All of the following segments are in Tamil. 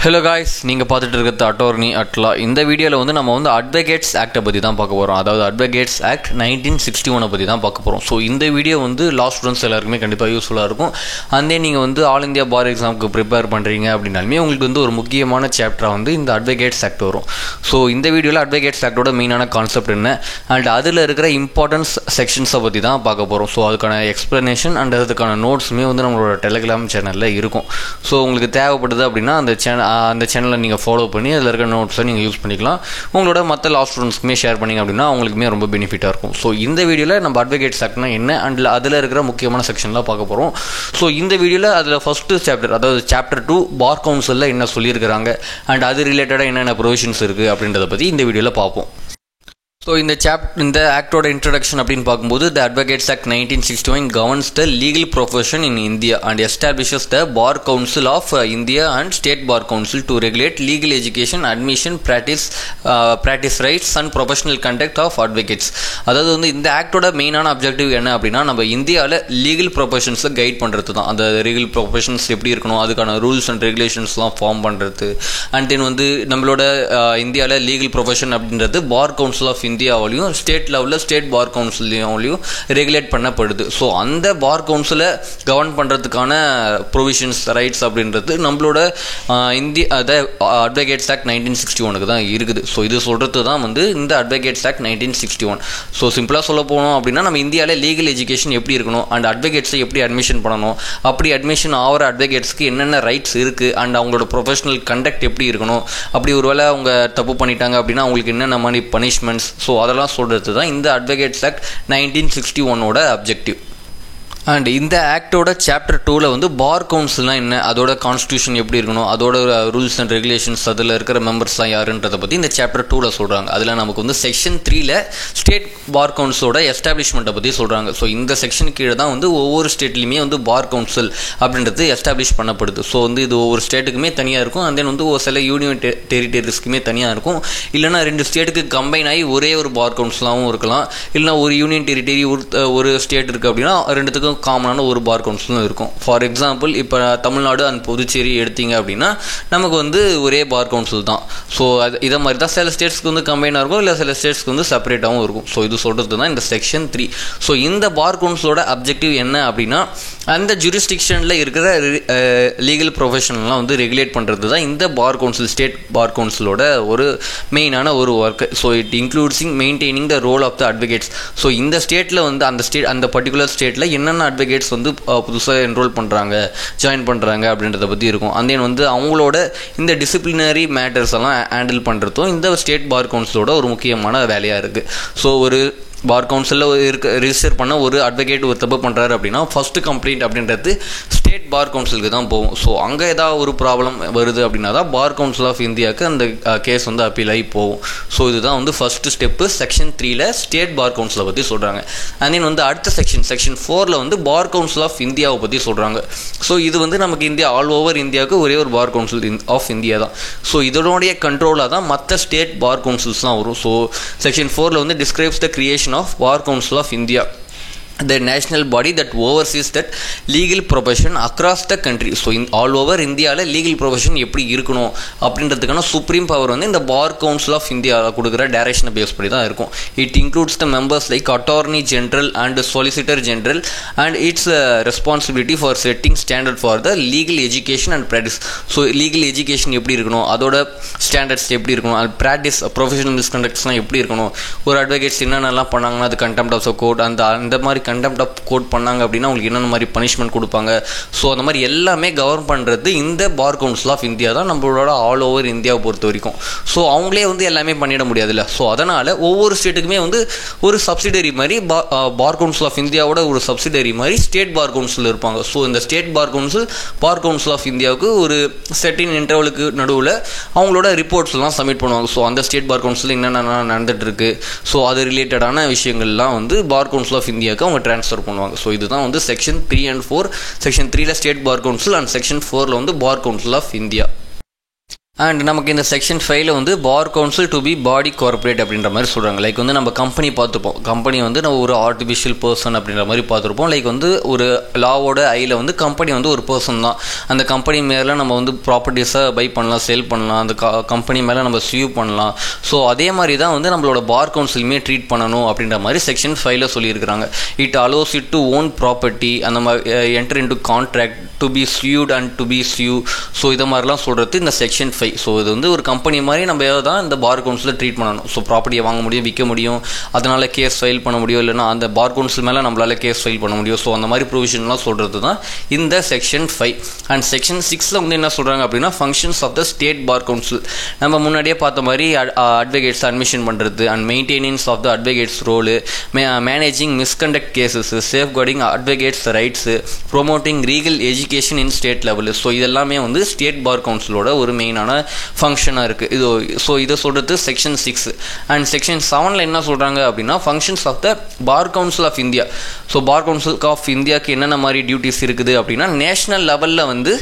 ஹலோ காய்ஸ், நீங்கள் பார்த்துட்டு இருக்கிறது அட்டார்னி அட்லா. இந்த வீடியோவில் வந்து நம்ம வந்து அட்வொகேட்ஸ் ஆக்டை பற்றி தான் பார்க்க போகிறோம். அதாவது அட்வொகேட்ஸ் ஆக்ட் 1961 பற்றி தான் பார்க்க போகிறோம். ஸோ இந்த வீடியோ வந்து லா ஸ்டூடெண்ட்ஸ் எல்லாருக்குமே கண்டிப்பாக யூஸ்ஃபுல்லாக இருக்கும். அதே நீங்கள் வந்து ஆல் இந்தியா பார் எக்ஸாமுக்கு ப்ரிப்பேர் பண்ணுறீங்க அப்படின்னாலுமே உங்களுக்கு வந்து ஒரு முக்கியமான சாப்டராக வந்து இந்த அட்வொகேட்ஸ் ஆக்ட் வரும். ஸோ இந்த வீடியோவில் அட்வொகேட்ஸ் ஆக்டோட மெயினான கான்செப்ட் என்ன அண்ட் அதில் இருக்கிற இம்பார்ட்டன்ஸ் செக்ஷன்ஸை பற்றி தான் பார்க்க போகிறோம். ஸோ அதுக்கான எக்ஸ்ப்ளனேஷன் அண்ட் அதுக்கான நோட்ஸுமே வந்து நம்மளோட டெலிகிராம் சேனலில் இருக்கும். ஸோ உங்களுக்கு தேவைப்படுது அப்படின்னா அந்த சேனலை நீங்கள் ஃபாலோ பண்ணி அதில் இருக்கிற நோட்ஸை நீங்கள் யூஸ் பண்ணிக்கலாம். உங்களோட மற்ற லா ஸ்டூடெண்ட்ஸ்க்குமே ஷேர் பண்ணிங்க அப்படின்னா அவங்களுக்குமே ரொம்ப பெனிஃபிட்டாக இருக்கும். ஸோ இந்த வீடியோவில் நம்ம அட்வொகேட்ஸ் ஆக்ட்னா என்ன அண்ட் அதில் இருக்கிற முக்கியமான செக்ஷன்லாம் பார்க்க போகிறோம். ஸோ இந்த வீடியோவில் அதில் ஃபஸ்ட்டு சாப்டர், அதாவது சாப்டர் 2 பார் கவுன்சிலில் என்ன சொல்லியிருக்கிறாங்க அண்ட் அது ரிலேட்டடாக என்னென்ன ப்ரொவிஷன்ஸ் இருக்குது அப்படின்றத பற்றி இந்த வீடியோவில் பார்ப்போம். ஸோ இந்த ஆக்டோட இன்ட்ரடக்ஷன் அப்படின்னு பார்க்கும்போது the advocates act 1961 governs the legal profession in India and establishes the bar council of India and State bar council to regulate legal education, admission, practice rights and professional conduct of advocates. அதாவது வந்து இந்த ஆக்டோட மெயினான அப்ஜெக்டிவ் என்ன அப்படின்னா நம்ம இந்தியாவில் லீகல் ப்ரொஃபஷன்ஸை கைட் பண்ணுறது தான். அந்த லீகல் ப்ரொஃபஷன்ஸ் எப்படி இருக்கணும், அதுக்கான ரூல்ஸ் அண்ட் ரெகுலேஷன்ஸ்லாம் ஃபார்ம் பண்ணுறது. அண்ட் தென் வந்து நம்மளோட இந்தியாவில் லீகல் ப்ரொஃபஷன் அப்படின்றது பார் கவுன்சில் ஆஃப் இந்தியாவிலையும் ஸ்டேட் லெவலில் ஸ்டேட் பார் கவுன்சிலையும் ரெகுலேட் பண்ணப்படுது. ஸோ அந்த பார் கவுன்சிலை கவர்ன் பண்ணுறதுக்கான ப்ரொவிஷன்ஸ், ரைட்ஸ் அப்படின்றது நம்மளோட அட்வொகேட்ஸ் ஆக்ட் 1961 தான் இருக்குது. ஸோ இது சொல்கிறது தான் வந்து இந்த அட்வொகேட்ஸ் ஆக்ட் 1961. ஸோ சிம்பிளாக சொல்ல போனோம் அப்படின்னா நம்ம இந்தியாவில் லீகல் எஜுகேஷன் எப்படி இருக்கணும் அண்ட் அட்வொகேட்ஸை எப்படி அட்மிஷன் பண்ணணும், அப்படி அட்மிஷன் ஆகிற அட்வொகேட்ஸ்க்கு என்னென்ன ரைட்ஸ் இருக்குது அண்ட் அவங்களோட ப்ரொஃபஷனல் கண்டக்ட் எப்படி இருக்கணும், அப்படி ஒரு வேளை அவங்க தப்பு பண்ணிட்டாங்க அப்படின்னா அவங்களுக்கு என்னென்ன மாதிரி பனிஷ்மெண்ட்ஸ், ஸோ அதெல்லாம் சொல்கிறது தான் இந்த அட்வொகேட்ஸ் ஆக்ட் 1961 அப்ஜெக்டிவ். அண்ட் இந்த ஆக்டோட சாப்டர் 2ல் வந்து பார் கவுன்சில்னால் என்ன, அதோட கான்ஸ்டியூஷன் எப்படி இருக்கணும், அதோட ரூல்ஸ் அண்ட் ரெகுலேஷன்ஸ், அதில் இருக்கிற மெம்பர்ஸ்லாம் யாருன்றதை பற்றி இந்த சாப்டர் 2ல் சொல்கிறாங்க. அதில் நமக்கு வந்து செக்ஷன் 3ல் ஸ்டேட் பார் கவுன்சிலோட எஸ்டாப்ளிஷ்மெண்ட்டை பற்றி சொல்கிறாங்க. ஸோ இந்த செக்ஷன் கீழே தான் வந்து ஒவ்வொரு ஸ்டேட்லையுமே வந்து பார் கவுன்சில் அப்படின்றது எஸ்டாப்ளிஷ் பண்ணப்படுது. ஸோ வந்து இது ஒவ்வொரு ஸ்டேட்டுக்குமே தனியாக இருக்கும். அண்ட் தென் வந்து ஒரு சில யூனியன் டெரிட்டரிஸ்க்குமே தனியாக இருக்கும். இல்லைனா 2 ஸ்டேட்டுக்கு கம்பைன் ஆகி ஒரே ஒரு பார் கவுன்சிலாகவும் இருக்கலாம். இல்லைனா ஒரு யூனியன் டெரிட்டரி ஒரு ஸ்டேட் இருக்குது அப்படின்னா ரெண்டுத்துக்கும் காமனான ஒரு பார் கவுன்சிலும் இருக்கும். ஃபார் எக்ஸாம்பிள் இப்போ தமிழ்நாடு அண்ட் புதுச்சேரி எடுத்தீங்க அப்படின்னா நமக்கு வந்து ஒரே பார் கவுன்சில் தான். ஸோ இதை மாதிரி தான் சில ஸ்டேட்ஸ்க்கு வந்து கம்பைனாக இருக்கும், இல்லை சில ஸ்டேட்ஸ்க்கு வந்து செப்பரேட்டாகவும் இருக்கும். ஸோ இது சொல்கிறது தான் இந்த செக்ஷன் 3. ஸோ இந்த பார் கவுன்சிலோட அப்ஜெக்டிவ் என்ன அப்படின்னா அந்த ஜூரிஸ்டிக்ஷனில் இருக்கிற லீகல் ப்ரொஃபஷனல்லாம் வந்து ரெகுலேட் பண்ணுறது தான் இந்த பார் கவுன்சில், ஸ்டேட் பார் கவுன்சிலோட ஒரு மெயினான ஒரு work. So it including maintaining the role of the advocates. So இந்த ஸ்டேட்டில் வந்து அந்த பர்டிகுலர் ஸ்டேட்டில் என்னென்ன அட்வொகேட்ஸ் வந்து புதுசாக என்ரோல் பண்ணுறாங்க, ஜாயின் பண்ணுறாங்க அப்படின்றத பற்றி இருக்கும். அண்ட் தென் வந்து அவங்களோட இந்த டிசிப்ளினரி மேட்டர்ஸ் எல்லாம் ஹேண்டில் பண்ணுறதும் இந்த ஸ்டேட் பார் கவுன்சிலோட ஒரு முக்கியமான வேலையாக இருக்குது. ஸோ ஒரு பார் கவுன்சிலில் ரிஜிஸ்டர் பண்ண ஒரு அட்வொகேட் ஒரு தப்பு பண்ணுறாரு அப்படின்னா ஃபஸ்ட்டு கம்ப்ளைண்ட் அப்படின்றது ஸ்டேட் பார் கவுன்சிலுக்கு தான் போகும். ஸோ அங்கே ஏதாவது ஒரு ப்ராப்ளம் வருது அப்படின்னா தான் பார் கவுன்சில் ஆஃப் இந்தியாவுக்கு அந்த கேஸ் வந்து அப்பீல் ஆகி போகும். ஸோ இதுதான் வந்து ஃபஸ்ட்டு ஸ்டெப்பு செக்ஷன் 3ல் ஸ்டேட் பார் கவுன்சிலை பற்றி சொல்கிறாங்க. அண்ட் தென் வந்து அடுத்த செக்ஷன் 4ல் வந்து பார் கவுன்சில் ஆஃப் இந்தியாவை பற்றி சொல்கிறாங்க. ஸோ இது வந்து நமக்கு இந்தியா ஆல் ஓவர் இந்தியாவுக்கு ஒரே ஒரு பார் கவுன்சில் ஆஃப் இந்தியா தான். ஸோ இதனுடைய கண்ட்ரோலாக தான் மற்ற ஸ்டேட் பார் கவுன்சில்ஸ்லாம் வரும். ஸோ செக்ஷன் 4ல் வந்து describes the creation of Bar Council of India, the national body that oversees that legal profession across the country. So all over இந்தியாவில் லீகல் ப்ரொஃபஷன் எப்படி இருக்கணும் அப்படின்றதுக்கான சுப்ரீம் பவர் வந்து இந்த பார் கவுன்சில் ஆஃப் இந்தியா கொடுக்குற டைரக்ஷனை பேஸ் பண்ணி தான் இருக்கும். It includes the members like attorney general and solicitor general and it's responsibility for setting standard for the legal education and practice. So legal education எப்படி இருக்கணும், அதோட ஸ்டாண்டர்ட்ஸ் எப்படி இருக்கணும், அது ப்ராக்டிஸ், ப்ரொஃபஷனல் மிஸ்கண்டக்ட்ஸ்லாம் எப்படி இருக்கணும், ஒரு அட்வொகேட்ஸ் என்னென்னலாம் பண்ணாங்கன்னா அது கண்டெம்ட் ஆஃப் த கோர்ட், அந்த மாதிரி கண்டெம்ட் ஆஃப் கோர்ட் பண்ணாங்க அப்படின்னா உங்களுக்கு என்னென்ன மாதிரி பனிஷ்மெண்ட் கொடுப்பாங்க. ஸோ அந்த மாதிரி எல்லாமே கவர்ன் பண்ணுறது இந்த பார் கவுன்சில் ஆஃப் இந்தியா தான் நம்மளோட ஆல் ஓவர் இந்தியாவை பொறுத்த வரைக்கும். ஸோ அவங்களே வந்து எல்லாமே பண்ணிட முடியாதுல்ல. ஸோ அதனால் ஒவ்வொரு ஸ்டேட்டுக்குமே வந்து ஒரு சப்சிடரி மாதிரி பார் கவுன்சில் ஆஃப் இந்தியாவோட ஒரு சப்சிடரி மாதிரி ஸ்டேட் பார் கவுன்சில் இருப்பாங்க. ஸோ இந்த ஸ்டேட் பார் கவுன்சில் ஆஃப் இந்தியாவுக்கு ஒரு செட்டின் இன்டர்வலுக்கு நடுவில் அவங்களோட ரிப்போர்ட்ஸ்லாம் சப்மிட் பண்ணுவாங்க. ஸோ அந்த ஸ்டேட் பார் கவுன்சில் என்னென்ன நடந்துட்டு இருக்கு, ஸோ அது ரிலேட்டடான விஷயங்கள்லாம் வந்து பார் கவுன்சில் ஆஃப் இந்தியாவுக்கு அவங்க ட்ரான்ஸ்ஃபர் பண்ணுவாங்க. ஸோ இதுதான் வந்து செக்ஷன் 3 and 4. செக்ஷன் 3ல் state bar council and section 4ல் வந்து bar council of India. And நமக்கு இந்த செக்ஷன் 5ல் வந்து bar council to be body corporate அப்படின்ற மாதிரி சொல்கிறாங்க. லைக் வந்து நம்ம கம்பெனி பார்த்துப்போம், கம்பெனி வந்து நம்ம ஒரு ஆர்டிஃபிஷியல் பர்சன் அப்படின்ற மாதிரி பார்த்துருப்போம். லைக் வந்து ஒரு லாவோட ஐயில் வந்து கம்பெனி வந்து ஒரு பர்சன் தான். அந்த கம்பெனி மேலே நம்ம வந்து ப்ராப்பர்ட்டிஸை பை பண்ணலாம், சேல் பண்ணலாம், அந்த கம்பெனி மேலே நம்ம ஸ்யூ பண்ணலாம். ஸோ அதே மாதிரி தான் வந்து நம்மளோட பார் கவுன்சிலுமே ட்ரீட் பண்ணணும் அப்படின்ற மாதிரி செக்ஷன் 5ல் சொல்லியிருக்கிறாங்க. It allows it to own property, அந்த மாதிரி enter into contract, to be sued and to be sue. So இதை மாதிரிலாம் சொல்கிறது இந்த செக்ஷன் 5. ஸோ இது வந்து ஒரு கம்பெனி மாதிரி நம்ம தான் இந்த பார் கவுன்சிலில் ட்ரீட் பண்ணணும். ஸோ ப்ராப்பர்ட்டியை வாங்க முடியும், விற்க முடியும், அதனால் கேஸ் ஃபைல் பண்ண முடியும், இல்லைனா அந்த பார் கவுன்சில் மேலே நம்மளால் கேஸ் ஃபைல் பண்ண முடியும். ஸோ அந்த மாதிரி ப்ரொவிஷன்லாம் சொல்கிறது தான் இந்த செக்ஷன் 5. அண்ட் செக்ஷன் 6ல் வந்து என்ன சொல்கிறாங்க அப்படின்னா functions of the state bar council. நம்ம முன்னாடியே பார்த்த மாதிரி அட்வொகேட்ஸ் அட்மிஷன் பண்ணுறது and maintenance of the advocates roll, managing misconduct cases, safeguarding advocates rights, promoting legal education in state level. So இதெல்லாமே வந்து ஸ்டேட் பார் கவுன்சிலோட ஒரு மெயினான ஃபங்க்ஷனாக இருக்குது இது. ஸோ இதை சொல்கிறது செக்ஷன் 6. அண்ட் செக்ஷன் 7ல் என்ன சொல்கிறாங்க அப்படின்னா functions of the bar council of India. So bar council of இந்தியாவுக்கு என்னென்ன மாதிரி டியூட்டிஸ் இருக்குது அப்படின்னா நேஷனல் லெவலில் வந்து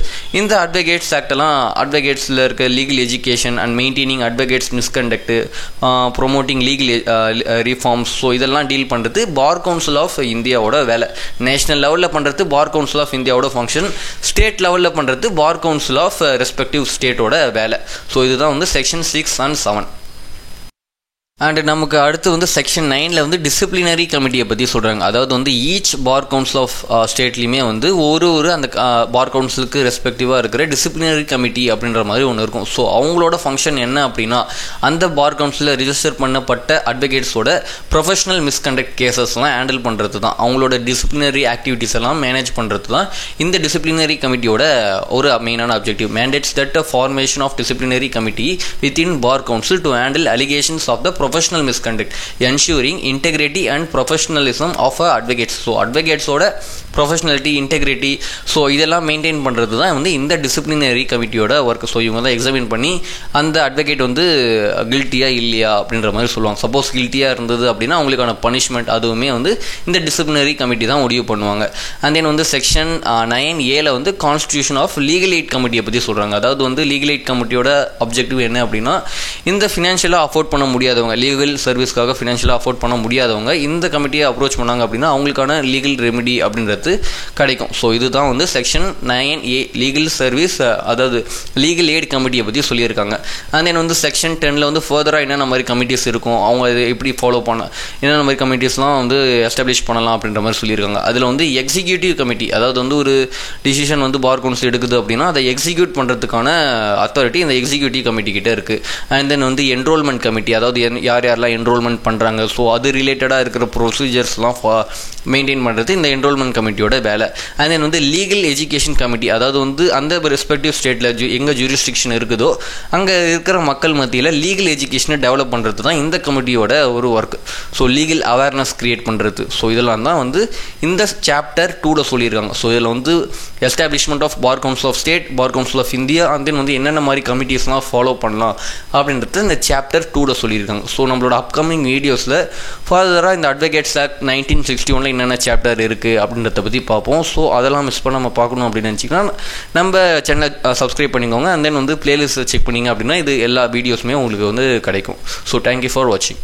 இந்த அட்வொகேட்ஸ் ஆக்டெல்லாம், அட்வொகேட்ஸில் இருக்க legal education and maintaining advocates misconduct, promoting legal reforms, so இதெல்லாம் டீல் பண்ணுறது பார் கவுன்சில் ஆஃப் இந்தியாவோட வேலை. நேஷனல் லெவலில் பண்ணுறது பார் கவுன்சில் ஆஃப் இந்தியாவோட ஃபங்க்ஷன், ஸ்டேட் லெவலில் பண்ணுறது பார் கவுன்சில் ஆஃப் ரெஸ்பெக்டிவ் ஸ்டேட்டோட வேலை. ஸோ இதுதான் வந்து செக்ஷன் 6 and 7. அண்ட் நமக்கு அடுத்து வந்து செக்ஷன் 9ல் வந்து டிசிப்ளினரி கமிட்டியை பற்றி சொல்கிறாங்க. அதாவது வந்து ஈச் பார் கவுன்சில் ஆஃப் ஸ்டேட்லேயுமே வந்து ஒரு அந்த பார் கவுன்சிலுக்கு ரெஸ்பெக்டிவாக இருக்கிற டிசிப்ளினரி கமிட்டி அப்படின்ற மாதிரி ஒன்று இருக்கும். ஸோ அவங்களோட ஃபங்க்ஷன் என்ன அப்படின்னா அந்த பார் கவுன்சிலில் ரிஜிஸ்டர் பண்ணப்பட்ட அட்வொகேட்ஸோட ப்ரொஃபஷனல் மிஸ்கண்டக்ட் கேசஸ்லாம் ஹேண்டில் பண்ணுறது தான், அவங்களோட டிசிப்ளினரி ஆக்டிவிட்டீஸ் எல்லாம் மேனேஜ் பண்ணுறது தான் இந்த டிசிப்ளினரி கமிட்டியோட ஒரு மெயினான objective. Mandates that formation of disciplinary committee within bar council to handle allegations of the professional misconduct, ensuring integrity and professionalism of advocates. So advocates ஓட ப்ரொஃபஷனாலிட்டி, இன்டெகிரிட்டி, ஸோ இதெல்லாம் மெயின்டைன் பண்ணுறது தான் வந்து இந்த டிசிப்ளினரி கமிட்டியோட ஒர்க். ஸோ இவங்க தான் எக்ஸாமின் பண்ணி அந்த அட்வொகேட் வந்து கில்ட்டியா இல்லையா அப்படின்ற மாதிரி சொல்லுவாங்க. சப்போஸ் கில்ட்டியாக இருந்தது அப்படின்னா அவங்களுக்கான பனிஷ்மெண்ட் அதுவுமே வந்து இந்த டிசிப்ளினரி கமிட்டி தான் முடிவு பண்ணுவாங்க. அண்ட் தென் வந்து செக்ஷன் 9A வந்து கான்ஸ்டியூஷன் ஆஃப் லீகல் எய்ட் கமிட்டியை பற்றி சொல்கிறாங்க. அதாவது வந்து லீகல் எய்ட் கமிட்டியோட அப்ஜெக்டிவ் என்ன அப்படின்னா இந்த ஃபினான்ஷியலாக அஃபோர்ட் பண்ண முடியாதவங்க, லீகல் சர்வீஸ்க்காக ஃபினான்ஷியலாக அஃபோர்ட் பண்ண முடியாதவங்க இந்த கமிட்டியை அப்ரோச் பண்ணாங்க அப்படின்னா அவங்களுக்கான லீகல் ரெமிடி அப்படின்றது கிடைக்கும். ஸோ இதுதான் வந்து செக்ஷன் 9A லீகல் சர்வீஸ், அதாவது லீகல் எய்ட் கமிட்டியை பற்றி சொல்லியிருக்காங்க. அண்ட் தென் வந்து செக்ஷன் 10ல் வந்து ஃபர்தராக என்னென்ன மாதிரி கமிட்டிஸ் இருக்கும், அவங்க எப்படி ஃபாலோ பண்ண, என்னென்ன மாதிரி கமிட்டிஸ்லாம் வந்து எஸ்டாப்ளிஷ் பண்ணலாம் அப்படின்ற மாதிரி சொல்லியிருக்காங்க. அதில் வந்து எக்ஸிக்யூட்டிவ் கமிட்டி, அதாவது வந்து ஒரு டிசிஷன் வந்து பார் கவுன்சில் எடுக்குது அப்படின்னா அதை எக்ஸிக்யூட் பண்ணுறதுக்கான அத்தாரிட்டி இந்த எக்ஸிக்யூட்டிவ் கமிட்டி கிட்ட இருக்குது. அண்ட் தென் வந்து என்ரோல்மெண்ட் கமிட்டி, அதாவது யாரெல்லாம் என்ரோல்மெண்ட் பண்ணுறாங்க, ஸோ அது ரிலேட்டடாக இருக்கிற ப்ரொசீஜர்ஸ்லாம் மெயின்டைன் பண்ணுறது இந்த என்ரோல்மெண்ட் கமிட்டியோட வேலை. அண்ட் தென் வந்து லீகல் எஜுகேஷன் கமிட்டி, அதாவது வந்து அந்த ரெஸ்பெக்டிவ் ஸ்டேட்டில் எங்கே ஜூரிஸ்டிக்ஷன் இருக்குதோ அங்கே இருக்கிற மக்கள் மத்தியில் லீகல் எஜுகேஷனை டெவலப் பண்ணுறது தான் இந்த கமிட்டியோட ஒரு work. So legal awareness create பண்ணுறது, ஸோ இதெல்லாம் தான் வந்து இந்த சாப்டர் 2ல் சொல்லியிருக்காங்க. ஸோ இதில் வந்து establishment of bar council of state, bar council of India, and then வந்து என்னென்ன மாதிரி கமிட்டிஸ்லாம் ஃபாலோ பண்ணலாம் அப்படின்றது இந்த சாப்டர் 2ல் சொல்லியிருக்காங்க. ஸோ நம்மளோட அப்கமிங் வீடியோஸில் ஃபர்தராக இந்த அட்வொகேட்ஸ் ஆக்ட் 1961 என்னென்ன சாப்டர் இருக்குது அப்படின்றத பற்றி பார்ப்போம். ஸோ அதெல்லாம் மிஸ் பண்ணாமல் பார்க்கணும் அப்படின்னு நினச்சிங்கன்னா நம்ம சேனலை சப்ஸ்கிரைப் பண்ணிக்கோங்க. அண்ட் தென் வந்து பிளேலிஸ்ட் செக் பண்ணிங்க அப்படின்னா இது எல்லா வீடியோஸுமே உங்களுக்கு வந்து கிடைக்கும். ஸோ தேங்க்யூ ஃபார் வாட்சிங்.